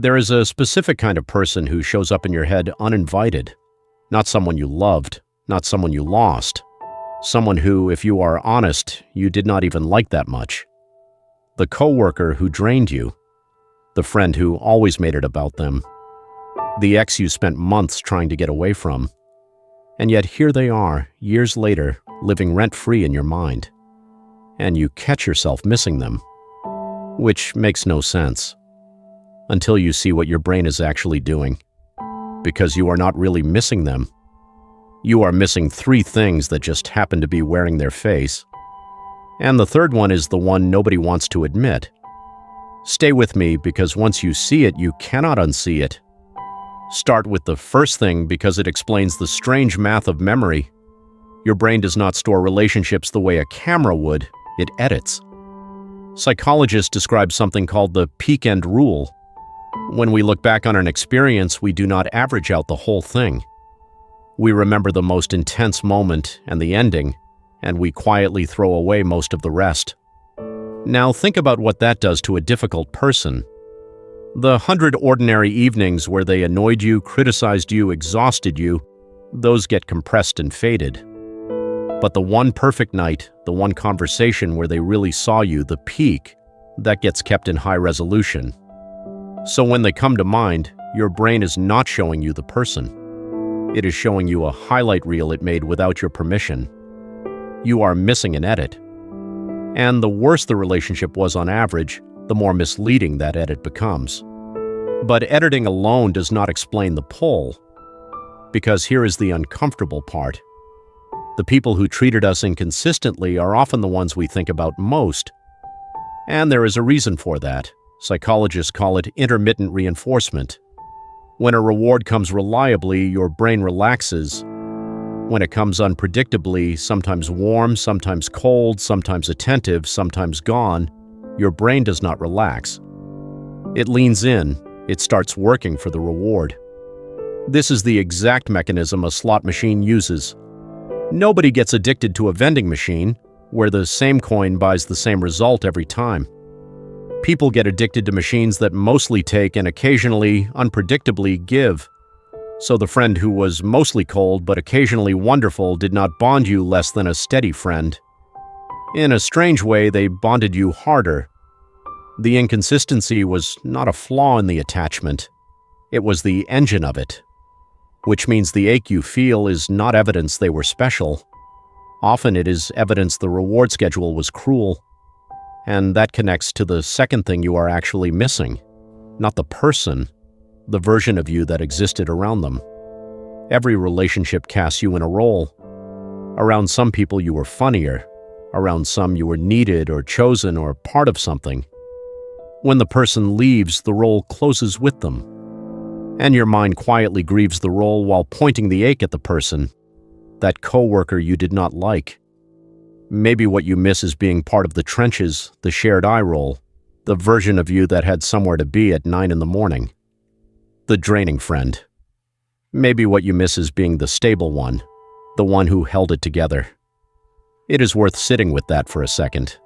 There is a specific kind of person who shows up in your head uninvited. Not someone you loved, not someone you lost. Someone who, if you are honest, you did not even like that much. The coworker who drained you. The friend who always made it about them. The ex you spent months trying to get away from. And yet here they are, years later, living rent-free in your mind. And you catch yourself missing them. Which makes no sense. Until you see what your brain is actually doing. Because you are not really missing them. You are missing 3 things that just happen to be wearing their face. And the third one is the one nobody wants to admit. Stay with me, because once you see it, you cannot unsee it. Start with the first thing because it explains the strange math of memory. Your brain does not store relationships the way a camera would, it edits. Psychologists describe something called the peak end rule. When we look back on an experience, we do not average out the whole thing. We remember the most intense moment and the ending, and we quietly throw away most of the rest. Now think about what that does to a difficult person. The 100 ordinary evenings where they annoyed you, criticized you, exhausted you, those get compressed and faded. But the one perfect night, the one conversation where they really saw you, the peak, that gets kept in high resolution. So when they come to mind, your brain is not showing you the person. It is showing you a highlight reel it made without your permission. You are missing an edit. And the worse the relationship was on average, the more misleading that edit becomes. But editing alone does not explain the pull. Because here is the uncomfortable part. The people who treated us inconsistently are often the ones we think about most. And there is a reason for that. Psychologists call it intermittent reinforcement. When a reward comes reliably, your brain relaxes. When it comes unpredictably, sometimes warm, sometimes cold, sometimes attentive, sometimes gone, your brain does not relax. It leans in, it starts working for the reward. This is the exact mechanism a slot machine uses. Nobody gets addicted to a vending machine, where the same coin buys the same result every time. People get addicted to machines that mostly take and occasionally, unpredictably, give. So the friend who was mostly cold but occasionally wonderful did not bond you less than a steady friend. In a strange way, they bonded you harder. The inconsistency was not a flaw in the attachment. It was the engine of it. Which means the ache you feel is not evidence they were special. Often it is evidence the reward schedule was cruel. And that connects to the second thing you are actually missing. Not the person, the version of you that existed around them. Every relationship casts you in a role. Around some people you were funnier. Around some you were needed or chosen or part of something. When the person leaves, the role closes with them. And your mind quietly grieves the role while pointing the ache at the person, that coworker you did not like. Maybe what you miss is being part of the trenches, the shared eye roll, the version of you that had somewhere to be at 9 in the morning. The draining friend. Maybe what you miss is being the stable one, the one who held it together. It is worth sitting with that for a second.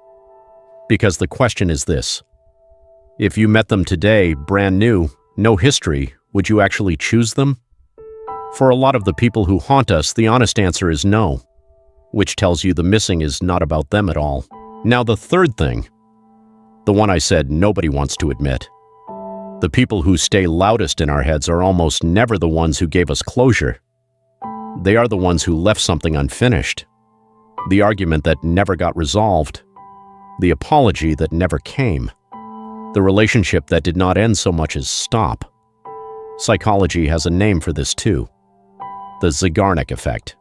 Because the question is this. If you met them today, brand new, no history, would you actually choose them? For a lot of the people who haunt us, the honest answer is no. Which tells you the missing is not about them at all. Now the third thing, the one I said nobody wants to admit. The people who stay loudest in our heads are almost never the ones who gave us closure. They are the ones who left something unfinished. The argument that never got resolved. The apology that never came. The relationship that did not end so much as stop. Psychology has a name for this too. The Zeigarnik effect.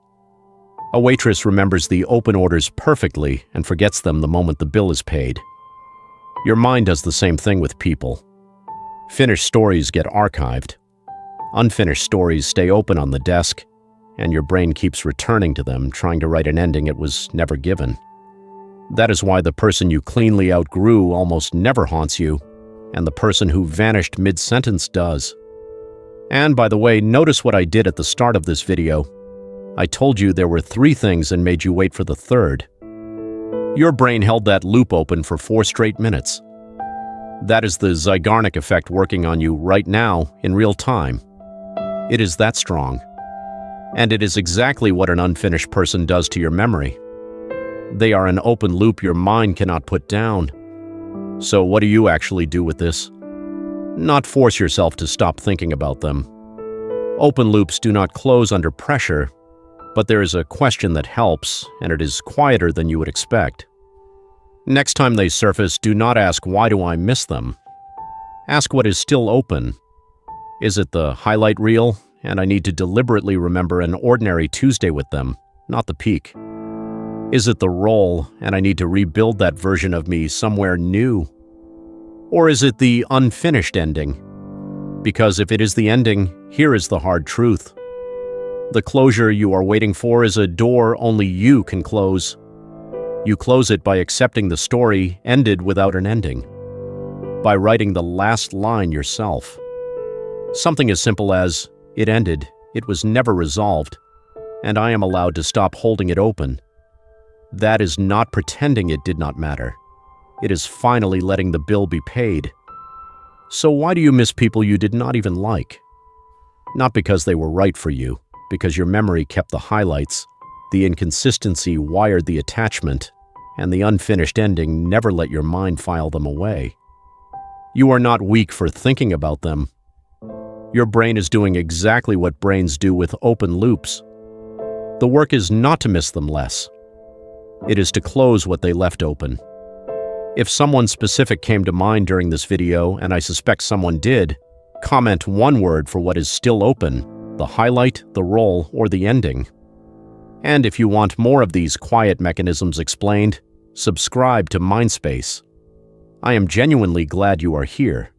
A waitress remembers the open orders perfectly and forgets them the moment the bill is paid. Your mind does the same thing with people. Finished stories get archived. Unfinished stories stay open on the desk, and your brain keeps returning to them, trying to write an ending it was never given. That is why the person you cleanly outgrew almost never haunts you, and the person who vanished mid-sentence does. And by the way, notice what I did at the start of this video. I told you there were 3 things and made you wait for the third. Your brain held that loop open for 4 straight minutes. That is the Zeigarnik effect working on you right now in real time. It is that strong. And it is exactly what an unfinished person does to your memory. They are an open loop your mind cannot put down. So what do you actually do with this? Not force yourself to stop thinking about them. Open loops do not close under pressure, but there is a question that helps, and it is quieter than you would expect. Next time they surface, do not ask, "Why do I miss them?" Ask what is still open. Is it the highlight reel, and I need to deliberately remember an ordinary Tuesday with them, not the peak? Is it the role, and I need to rebuild that version of me somewhere new? Or is it the unfinished ending? Because if it is the ending, here is the hard truth. The closure you are waiting for is a door only you can close. You close it by accepting the story ended without an ending, by writing the last line yourself. Something as simple as, "It ended, it was never resolved, and I am allowed to stop holding it open." That is not pretending it did not matter. It is finally letting the bill be paid. So why do you miss people you did not even like? Not because they were right for you, because your memory kept the highlights, the inconsistency wired the attachment, and the unfinished ending never let your mind file them away. You are not weak for thinking about them. Your brain is doing exactly what brains do with open loops. The work is not to miss them less. It is to close what they left open. If someone specific came to mind during this video, and I suspect someone did, comment one word for what is still open, the highlight, the role, or the ending. And if you want more of these quiet mechanisms explained, subscribe to MindSpace. I am genuinely glad you are here.